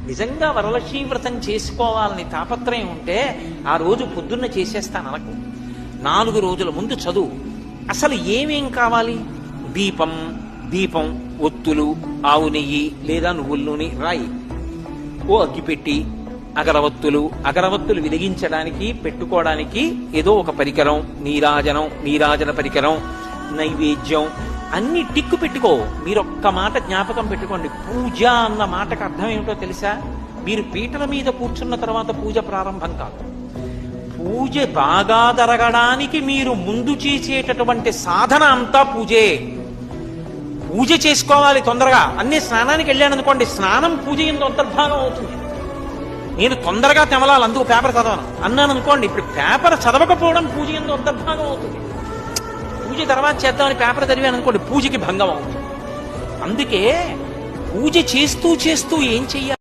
నిజంగా వరలక్ష్మీ వ్రతం చేసుకోవాలని తాపత్రయం ఉంటే ఆ రోజు పొద్దున్న చేసేస్తాను అనకు. 4 రోజుల ముందు చదువు. అసలు ఏమేం కావాలి? దీపం, ఒత్తులు, ఆవు నెయ్యి లేదా నువ్వుల నూనె రాయి. ఓ అగ్గిపెట్టి, అగరవత్తులు వెలిగించడానికి పెట్టుకోవడానికి ఏదో ఒక పరికరం, నీరాజన పరికరం, నైవేద్యం అన్ని టిక్కు పెట్టుకో. మీరు ఒక్క మాట జ్ఞాపకం పెట్టుకోండి. పూజ అన్న మాటకు అర్థం ఏమిటో తెలుసా? మీరు పీటల మీద కూర్చున్న తర్వాత పూజ ప్రారంభం కాదు. పూజ బాగా జరగడానికి మీరు ముందు చేసేటటువంటి సాధన అంతా పూజే. పూజ చేసుకోవాలి తొందరగా. అన్ని స్నానానికి వెళ్ళాను అనుకోండి, స్నానం పూజ ఎందు అంతర్భాగం అవుతుంది. నేను తొందరగా తెమలాలి, అందుకు పేపర్ చదవను అన్నాను అనుకోండి, ఇప్పుడు పేపర్ చదవకపోవడం పూజ ఎందు అంతర్భాగం అవుతుంది. పూజ తర్వాత చేద్దామని పేపర్ చదివాను అనుకోండి, పూజకి భంగం అవుతుంది. అందుకే పూజ చేస్తూ ఏం చెయ్యాలి?